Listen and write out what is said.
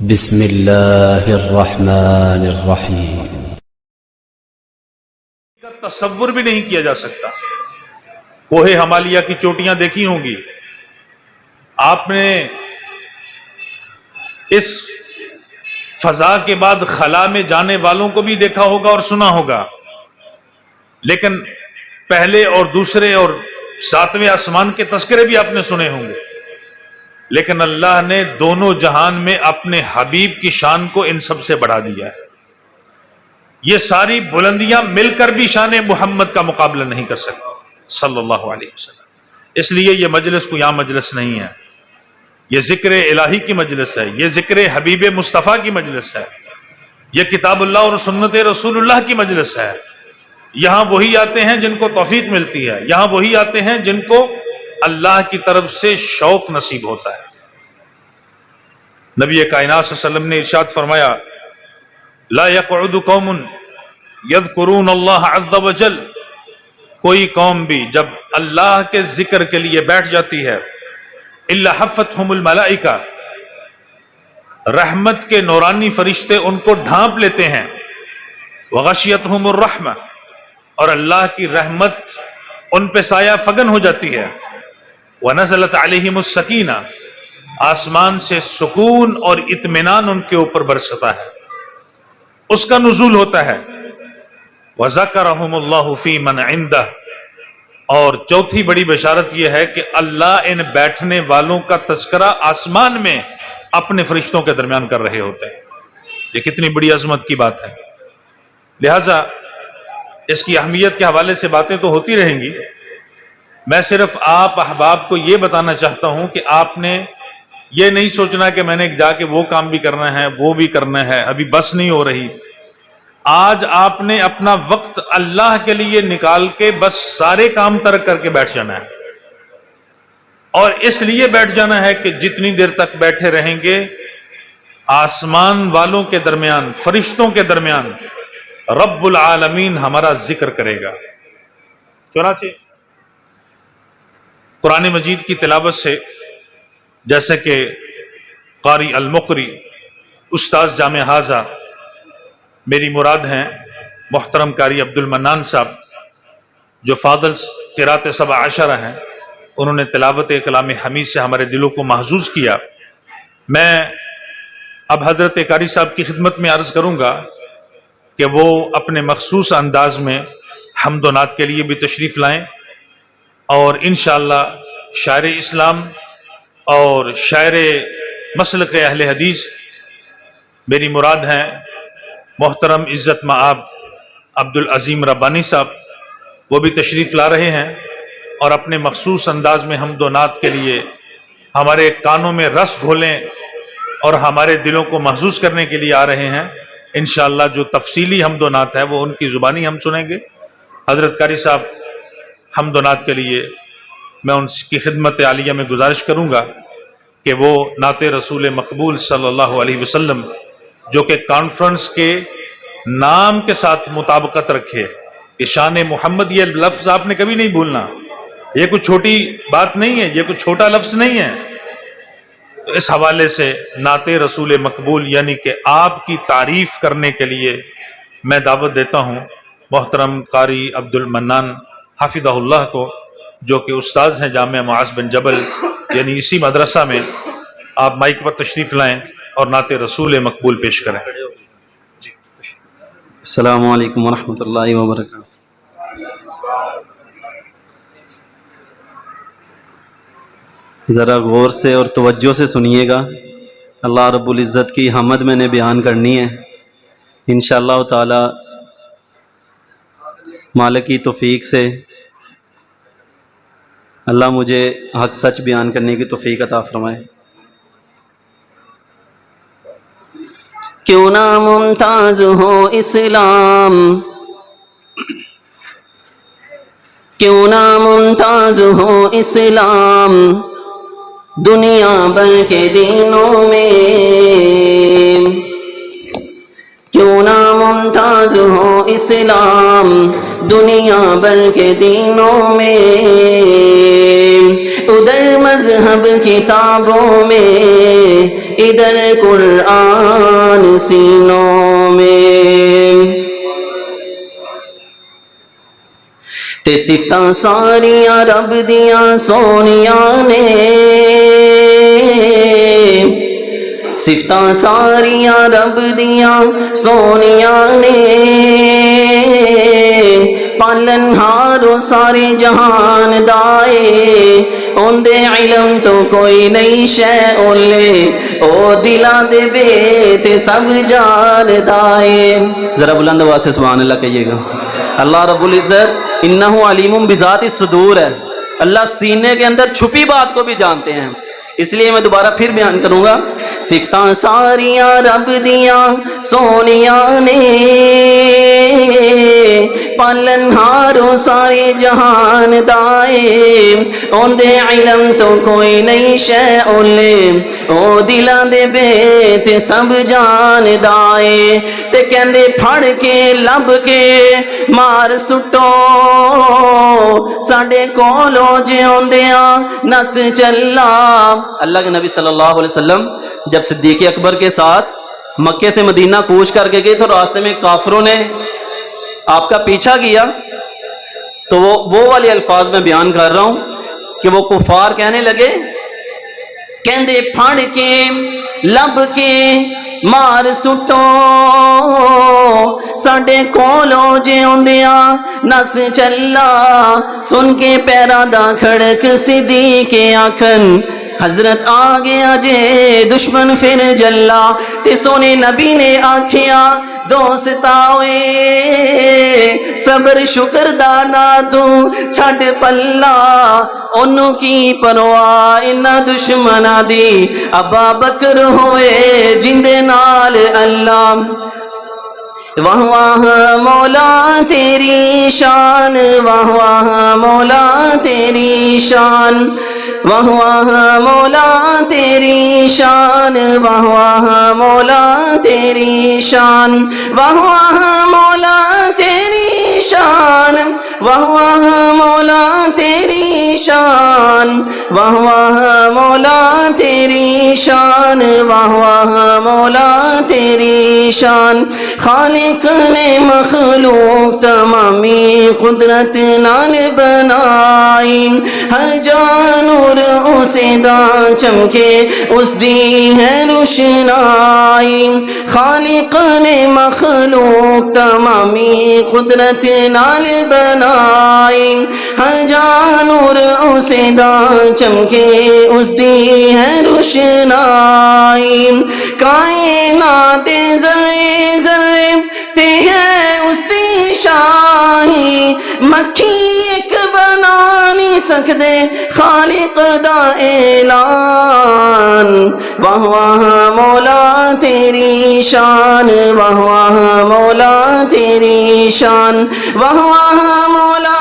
بسم اللہ الرحمن الرحیم۔ کا تصور بھی نہیں کیا جا سکتا۔ کوہ ہمالیہ کی چوٹیاں دیکھی ہوں گی آپ نے، اس فضا کے بعد خلا میں جانے والوں کو بھی دیکھا ہوگا اور سنا ہوگا، لیکن پہلے اور دوسرے اور ساتویں آسمان کے تذکرے بھی آپ نے سنے ہوں گے، لیکن اللہ نے دونوں جہان میں اپنے حبیب کی شان کو ان سب سے بڑھا دیا ہے۔ یہ ساری بلندیاں مل کر بھی شان محمد کا مقابلہ نہیں کر سکتی صلی اللہ علیہ وسلم۔ اس لیے یہ مجلس کوئی عام مجلس نہیں ہے، یہ ذکر الہی کی مجلس ہے، یہ ذکر حبیب مصطفیٰ کی مجلس ہے، یہ کتاب اللہ اور سنت رسول اللہ کی مجلس ہے۔ یہاں وہی آتے ہیں جن کو توفیق ملتی ہے، یہاں وہی آتے ہیں جن کو اللہ کی طرف سے شوق نصیب ہوتا ہے۔ نبی کائنات صلی اللہ علیہ وسلم نے ارشاد فرمایا، لا يقعد قوم يذكرون اللہ عز وجل، کوئی قوم بھی جب اللہ کے ذکر کے لیے بیٹھ جاتی ہے، الا حفتهم الملائکہ، رحمت کے نورانی فرشتے ان کو ڈھانپ لیتے ہیں، وغشیتهم الرحمہ، اور اللہ کی رحمت ان پہ سایہ فگن ہو جاتی ہے، وَنَزَلَتْ عَلَيْهِمُ السَّكِينَةُ، آسمان سے سکون اور اطمینان ان کے اوپر برستا ہے، اس کا نزول ہوتا ہے۔ وَذَكَرَهُمُ اللَّهُ فِي مَنْ عِنْدَهُ، اور چوتھی بڑی بشارت یہ ہے کہ اللہ ان بیٹھنے والوں کا تذکرہ آسمان میں اپنے فرشتوں کے درمیان کر رہے ہوتے ہیں۔ یہ کتنی بڑی عظمت کی بات ہے۔ لہٰذا اس کی اہمیت کے حوالے سے باتیں تو ہوتی رہیں گی، میں صرف آپ احباب کو یہ بتانا چاہتا ہوں کہ آپ نے یہ نہیں سوچنا کہ میں نے جا کے وہ کام بھی کرنا ہے وہ بھی کرنا ہے، ابھی بس نہیں ہو رہی۔ آج آپ نے اپنا وقت اللہ کے لیے نکال کے بس سارے کام ترک کر کے بیٹھ جانا ہے، اور اس لیے بیٹھ جانا ہے کہ جتنی دیر تک بیٹھے رہیں گے آسمان والوں کے درمیان، فرشتوں کے درمیان رب العالمین ہمارا ذکر کرے گا۔ چنانچہ قرآن مجید کی تلاوت سے، جیسے کہ قاری المقری استاذ جامع حاضہ، میری مراد ہیں محترم قاری عبد المنان صاحب جو فاضل قرات سبع عشرہ ہیں، انہوں نے تلاوت کلام حمید سے ہمارے دلوں کو محظوظ کیا۔ میں اب حضرت قاری صاحب کی خدمت میں عرض کروں گا کہ وہ اپنے مخصوص انداز میں حمد و نعت کے لیے بھی تشریف لائیں، اور انشاءاللہ شاعر اسلام اور شاعر مسلک اہل حدیث، میری مراد ہیں محترم عزت مآب عبد العظیم ربانی صاحب، وہ بھی تشریف لا رہے ہیں اور اپنے مخصوص انداز میں حمد و نعت کے لیے ہمارے کانوں میں رس گھولیں اور ہمارے دلوں کو محظوظ کرنے کے لیے آ رہے ہیں۔ انشاءاللہ جو تفصیلی حمد و نعت ہے وہ ان کی زبانی ہم سنیں گے۔ حضرت قاری صاحب حمد و نعت کے لیے میں ان کی خدمت عالیہ میں گزارش کروں گا کہ وہ نعت رسول مقبول صلی اللہ علیہ وسلم، جو کہ کانفرنس کے نام کے ساتھ مطابقت رکھے کہ شان محمد، یہ لفظ آپ نے کبھی نہیں بھولنا، یہ کوئی چھوٹی بات نہیں ہے، یہ کوئی چھوٹا لفظ نہیں ہے۔ تو اس حوالے سے نعت رسول مقبول یعنی کہ آپ کی تعریف کرنے کے لیے میں دعوت دیتا ہوں محترم قاری عبد المنان حافظہ اللہ کو، جو کہ استاذ ہیں جامعہ معاذ بن جبل، یعنی اسی مدرسہ میں۔ آپ مائک پر تشریف لائیں اور نعت رسول مقبول پیش کریں۔ السلام علیکم ورحمۃ اللہ وبرکاتہ۔ ذرا غور سے اور توجہ سے سنیے گا، اللہ رب العزت کی حمد میں نے بیان کرنی ہے انشاءاللہ تعالی، مالک کی توفیق سے اللہ مجھے حق سچ بیان کرنے کی توفیق عطا فرمائے۔ کیوں نہ ممتاز ہو اسلام، کیوں نہ ممتاز ہو اسلام دنیا بھر کے دینوں میں، کیوں نہ ممتاز ہو اسلام دنیا بھر کے دینوں میں، ادھر مذہب کتابوں میں، ادھر قرآن سینوں میں۔ تے صفتاں ساریاں رب دیاں سونیاں نے، صفتاں ساریاں رب دیاں سونیاں نے، پالن ہارو سارے جہان دائے، اندے علم تو کوئی نہیں شے اولے، او دلاں دے بیت سب جان دائے۔ ذرا بلند آواز سے سبحان اللہ کہیے گا۔ اللہ رب العزت انہو علیم بذات الصدور ہے، اللہ سینے کے اندر چھپی بات کو بھی جانتے ہیں، اس لیے میں دوبارہ پھر بیان کروں گا۔ صفتاں ساریاں رب دیاں سونیاں نے، پالن ہارو سارے جہان دائے، اندے علم تو کوئی نہیں شے اولے، او دلاں دے بیت سب جان دائے۔ تے کہندے پھڑ کے لب کے مار سٹو، ساڈے کولو جیوندیاں نس چلا۔ اللہ کے نبی صلی اللہ علیہ وسلم جب صدیق اکبر کے ساتھ مکے سے مدینہ کوچ کر کے گئے تو راستے میں کافروں نے آپ کا پیچھا کیا، تو وہ والے الفاظ میں بیان کر رہا ہوں کہ وہ کفار کہنے لگے، کہندے پھڑ کے لب کے مار سٹو، ساڈے کولو جیوندیاں نس چلا۔ سن کے پیراں دا کھڑک صدیق آکھن، حضرت آ گیا جے دشمن پھر جلا۔ تے سونے نبی نے آکھیا، دوستا ہوئے صبر شکر دانا تو چھڈ پلا، انہوں کی پرواہ انہا دشمنا دی، ابا بکر ہوئے جندے نال اللہ۔ واہ واہ مولا تیری شان، واہ واہ مولا تیری شان، واہ واہ مولا تیری شان، واہ واہ مولا تیری شان، واہ واہ مولا تیری شان، واہ واہ مولا تیری شان، واہ واہ مولا تیری شان، واہ واہ مولا تیری شان۔ خالق نے مخلوق تمامی قدرت نال بنائی، ہر جا نور اسے دا چمکے اس دی ہے روشنائی۔ خالق نے مخلوق تمامی قدرت نال بنائی، ہر جا نور اسے دا چمکے اس دی ہے روشنائی۔ کائنات ذرے ذرے تے ہے اس دی شاہی، مکھی ایک بنا نہیں سکدے خالق دا اعلان۔ واہ واہ مولا تیری شان، واہ واہ مولا تیری شان، واہ واہ مولا